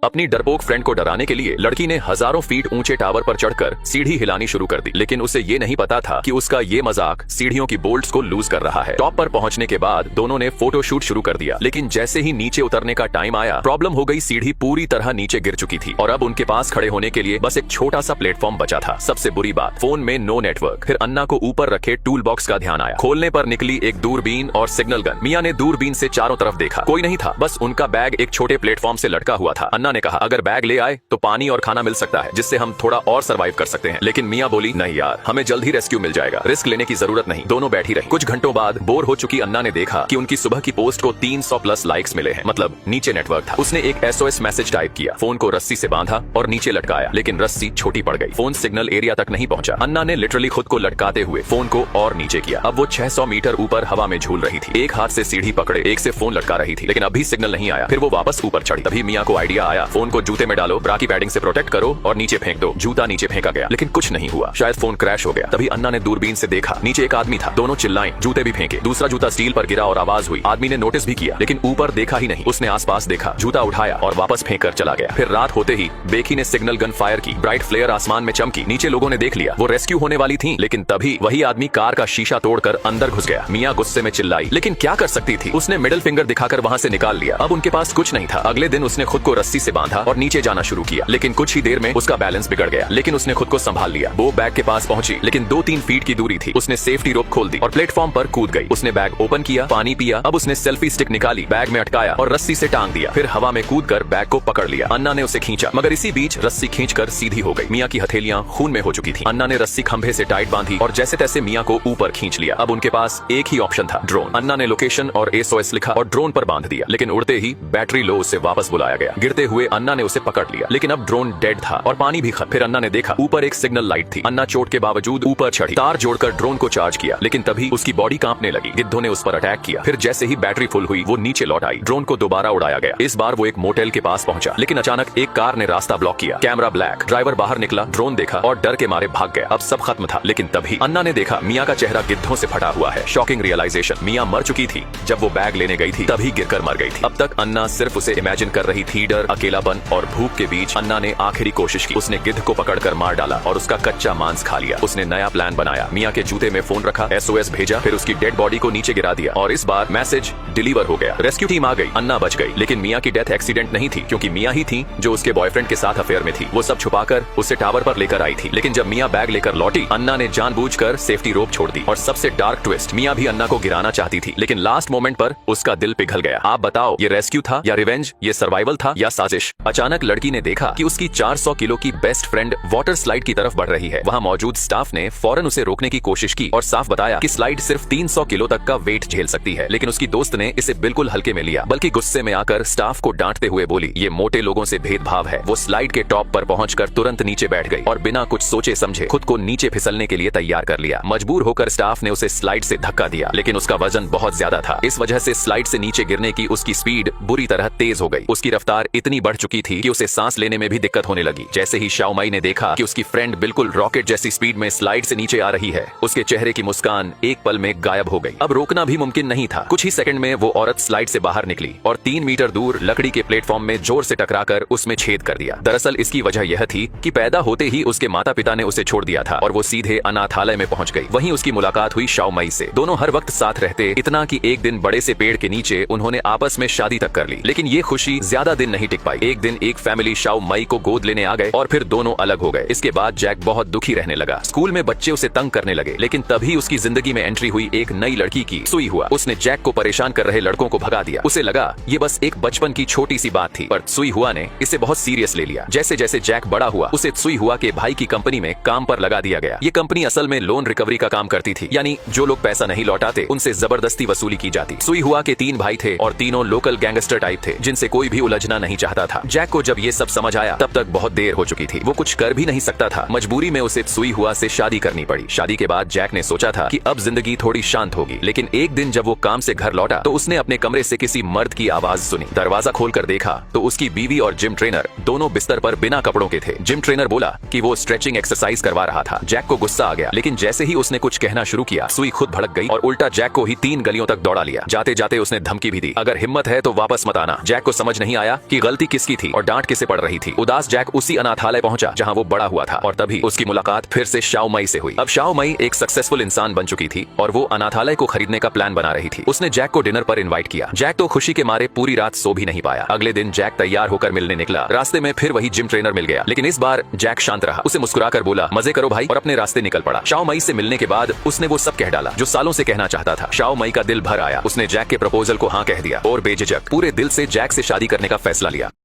अपनी डरपोक फ्रेंड को डराने के लिए लड़की ने हजारों फीट ऊंचे टावर पर चढ़कर सीढ़ी हिलानी शुरू कर दी, लेकिन उसे ये नहीं पता था कि उसका ये मजाक सीढ़ियों की बोल्ट्स को लूज कर रहा है। टॉप पर पहुंचने के बाद दोनों ने फोटो शूट शुरू कर दिया, लेकिन जैसे ही नीचे उतरने का टाइम आया, प्रॉब्लम हो गई। सीढ़ी पूरी तरह नीचे गिर चुकी थी और अब उनके पास खड़े होने के लिए बस एक छोटा सा प्लेटफॉर्म बचा था। सबसे बुरी बात, फोन में नो नेटवर्क। फिर अन्ना को ऊपर रखे टूल बॉक्स का ध्यान आया। खोलने पर निकली एक दूरबीन और सिग्नल गन। मियां ने दूरबीन से चारों तरफ देखा, कोई नहीं था, बस उनका बैग एक छोटे प्लेटफॉर्म से लटका हुआ था। अन्ना ने कहा, अगर बैग ले आए तो पानी और खाना मिल सकता है, जिससे हम थोड़ा और सरवाइव कर सकते हैं। लेकिन मियां बोली, नहीं यार, हमें जल्द ही रेस्क्यू मिल जाएगा, रिस्क लेने की जरूरत नहीं। दोनों बैठी रही। कुछ घंटों बाद बोर हो चुकी अन्ना ने देखा कि उनकी सुबह की पोस्ट को 300 प्लस लाइक्स मिले हैं, मतलब नीचे नेटवर्क था। उसने एक SOS मैसेज टाइप किया, फोन को रस्सी से बांधा और नीचे लटकाया, लेकिन रस्सी छोटी पड़ गई। फोन सिग्नल एरिया तक नहीं पहुंचा। अन्ना ने लिटरली खुद को लटकाते हुए फोन को और नीचे किया। अब वो 600 मीटर ऊपर हवा में झूल रही थी। एक हाथ से सीढ़ी पकड़े, एक से फोन लटका रही थी, लेकिन अभी सिग्नल नहीं आया। फिर वो वापस ऊपर चढ़ी। तभी मियां को आइडिया आया, फोन को जूते में डालो, ब्रा की पैडिंग से प्रोटेक्ट करो और नीचे फेंक दो। जूता नीचे फेंका गया, लेकिन कुछ नहीं हुआ। शायद फोन क्रैश हो गया। तभी अन्ना ने दूरबीन से देखा, नीचे एक आदमी था। दोनों चिल्लाए, जूते भी फेंके। दूसरा जूता स्टील पर गिरा और आवाज हुई। आदमी ने नोटिस भी किया, लेकिन ऊपर देखा ही नहीं। उसने आसपास देखा, जूता उठाया और वापस फेंक कर चला गया। फिर रात होते ही बेकी ने सिग्नल गन फायर की। ब्राइट फ्लेयर आसमान में चमकी। नीचे लोगों ने देख लिया, वो रेस्क्यू होने वाली थी, लेकिन तभी वही आदमी कार का शीशा तोड़कर अंदर घुस गया। मियां गुस्से में चिल्लाई, लेकिन क्या कर सकती थी? उसने मिडिल फिंगर दिखाकर वहां से निकाल लिया। अब उनके पास कुछ नहीं था। अगले दिन उसने खुद को रस्सी से बांधा और नीचे जाना शुरू किया, लेकिन कुछ ही देर में उसका बैलेंस बिगड़ गया। लेकिन उसने खुद को संभाल लिया। वो बैग के पास पहुंची, लेकिन 2-3 फीट की दूरी थी। उसने सेफ्टी रोप खोल दी और प्लेटफॉर्म पर कूद गई। उसने बैग ओपन किया, पानी पिया। अब उसने सेल्फी स्टिक निकाली, बैग में अटकाया और रस्सी से टांग दिया। फिर हवा में कूदकर बैग को पकड़ लिया। अन्ना ने उसे खींचा, मगर इसी बीच रस्सी खींचकर सीधी हो गई। मियां की हथेलियां खून में हो चुकी थी। अन्ना ने रस्सी खंभे से टाइट बांधी और जैसे तैसे मियां को ऊपर खींच लिया। अब उनके पास एक ही ऑप्शन था, ड्रोन। अन्ना ने लोकेशन और SOS लिखा और ड्रोन पर बांध दिया, लेकिन उड़ते ही बैटरी लो, उसे वापस बुलाया गया। गिरते हुए अन्ना ने उसे पकड़ लिया, लेकिन अब ड्रोन डेड था और पानी भी खत्म। फिर अन्ना ने देखा, ऊपर एक सिग्नल लाइट थी। अन्ना चोट के बावजूद ऊपर चढ़ी, तार जोड़कर ड्रोन को चार्ज किया, लेकिन तभी उसकी बॉडी कांपने लगी। गिद्धों ने उस पर अटैक किया। फिर जैसे ही बैटरी फुल हुई, वो नीचे लौट आई। ड्रोन को दोबारा उड़ाया गया। इस बार वो एक मोटेल के पास पहुंचा, लेकिन अचानक एक कार ने रास्ता ब्लॉक किया। Camera black. ड्राइवर बाहर निकला, ड्रोन देखा और डर के मारे भाग गया। अब सब खत्म था, लेकिन तभी अन्ना ने देखा, मियां का चेहरा गिद्धों से फटा हुआ है। शॉकिंग रियलाइजेशन, मियां मर चुकी थी। जब वो बैग लेने गई थी, तभी गिरकर मर गई थी। अब तक अन्ना सिर्फ उसे इमेजिन कर रही थी। डर, अकेलापन और भूख के बीच अन्ना ने आखिरी कोशिश की। उसने गिद्ध को पकड़कर मार डाला और उसका कच्चा मांस खा लिया। उसने नया प्लान बनाया। मियां के जूते में फोन रखा, SOS भेजा, फिर उसकी डेड बॉडी को नीचे गिरा दिया और इस बार मैसेज डिलीवर हो गया। रेस्क्यू टीम आ गई। अन्ना बच गई, लेकिन मियां की डेथ एक्सीडेंट नहीं थी, क्योंकि मियां ही थी जो उसके बॉयफ्रेंड के साथ अफेयर में थी। वो सब छुपाकर उसे टावर पर लेकर आई थी, लेकिन जब मियां बैग लेकर लौटी, अन्ना ने जानबूझकर सेफ्टी रोप छोड़ दी। और सबसे डार्क ट्विस्ट, मियां भी अन्ना को गिराना चाहती थी, लेकिन लास्ट मोमेंट पर उसका दिल पिघल गया। आप बताओ, ये रेस्क्यू था या रिवेंज? ये सर्वाइवल था या साजिश? अचानक लड़की ने देखा कि उसकी 400 किलो की बेस्ट फ्रेंड वाटर स्लाइड की तरफ बढ़ रही है। वहां मौजूद स्टाफ ने फौरन उसे रोकने की कोशिश की और साफ बताया कि स्लाइड सिर्फ 300 किलो तक का वेट झेल सकती है, लेकिन उसकी दोस्त ने इसे बिल्कुल हल्के में लिया, बल्कि गुस्से में आकर स्टाफ को डांटते हुए बोली, ये मोटे लोगों से भेदभाव है। वो स्लाइड के टॉप पर पहुंचकर तुरंत नीचे बैठ गई और बिना कुछ सोचे समझे खुद को नीचे फिसलने के लिए तैयार कर लिया। मजबूर होकर स्टाफ ने उसे स्लाइड से धक्का दिया, लेकिन उसका वजन बहुत ज्यादा था। इस वजह से स्लाइड से नीचे गिरने की उसकी स्पीड बुरी तरह तेज हो गई। उसकी रफ्तार इतनी बढ़ चुकी थी कि उसे सांस लेने में भी दिक्कत होने लगी। जैसे ही शाओमाई ने देखा कि उसकी फ्रेंड बिल्कुल रॉकेट जैसी स्पीड में स्लाइड से नीचे आ रही है, उसके चेहरे की मुस्कान एक पल में गायब हो गई। अब रोकना भी मुमकिन नहीं था। कुछ ही सेकंड में वो औरत स्लाइड से बाहर निकली और 3 मीटर दूर लकड़ी के प्लेटफॉर्म में जोर से टकराकर उसमें छेद कर दिया। दरअसल इसकी वजह यह थी कि पैदा होते ही उसके माता पिता ने उसे छोड़ दिया था और वो सीधे अनाथालय में पहुंच गई। वहीं उसकी मुलाकात हुई शाओमाई से। दोनों हर वक्त साथ रहते, इतना कि एक दिन बड़े से पेड़ के नीचे उन्होंने आपस में शादी तक कर ली। लेकिन ये खुशी ज्यादा दिन नहीं टिक पाई। एक दिन एक फैमिली शाओमाई को गोद लेने आ गए और फिर दोनों अलग हो गए। इसके बाद जैक बहुत दुखी रहने लगा। स्कूल में बच्चे उसे तंग करने लगे, लेकिन तभी उसकी जिंदगी में एंट्री हुई एक नई लड़की की। सुई हुआ। उसने जैक को परेशान कर रहे लड़कों को भगा दिया। उसे लगा ये बस एक बचपन की छोटी सी बात थी, पर सुई हुआ ने इसे बहुत सीरियस ले लिया। जैसे जैसे जैक बड़ा हुआ, उसे सुई हुआ के भाई की कंपनी में काम पर लगा दिया गया। ये कंपनी असल में लोन रिकवरी का काम करती थी, यानी जो लोग पैसा नहीं लौटाते उनसे जबरदस्ती वसूली की जाती। सुई हुआ के 3 भाई थे और तीनों लोकल गैंगस्टर टाइप थे, जिनसे कोई भी उलझना नहीं चाहता था। जैक को जब ये सब समझ आया, तब तक बहुत देर हो चुकी थी। वो कुछ कर भी नहीं सकता था। मजबूरी में उसे सुई हुआ से शादी करनी पड़ी। शादी के बाद जैक ने सोचा था कि अब जिंदगी थोड़ी शांत होगी, लेकिन एक दिन जब वो काम से घर लौटा तो उसने अपने कमरे से किसी मर्द की आवाज सुनी। दरवाजा खोलकर देखा तो उसकी बीवी और जिम ट्रेनर दोनों बिस्तर पर बिना कपड़ों के थे। जिम ट्रेनर बोला कि वो स्ट्रेचिंग एक्सरसाइज करवा रहा था। जैक को गुस्सा आ गया, लेकिन जैसे ही उसने कुछ कहना शुरू किया, सुई खुद भड़क गई और उल्टा जैक को ही 3 गलियों तक दौड़ा लिया। जाते जाते उसने धमकी भी दी, अगर हिम्मत है तो वापस मत आना। जैक को समझ नहीं आया कि गलती किसकी थी और डांट किसे पड़ रही थी। उदास जैक उसी अनाथालय पहुंचा जहां वो बड़ा हुआ था और तभी उसकी मुलाकात फिर से शाओ मई से हुई। अब शाओ मई एक सक्सेसफुल इंसान बन चुकी थी और वो अनाथालय को खरीदने का प्लान बना रही थी। उसने जैक को डिनर पर इनवाइट किया। जैक तो खुशी के मारे पूरी रात सो भी नहीं पाया। अगले दिन जैक तैयार होकर मिलने निकला। रास्ते में फिर वही जिम ट्रेनर मिल गया, लेकिन इस बार जैक शांत रहा। उसे मुस्कुराकर बोला, मजे करो भाई, और अपने रास्ते निकल पड़ा। शाओ मई से मिलने के बाद उसने वो सब कह डाला जो सालों से कहना चाहता था। शाओ मई का दिल भर आया। उसने जैक के प्रपोजल को हाँ कह दिया और बेझिझक पूरे दिल से जैक से शादी करने का फैसला लिया।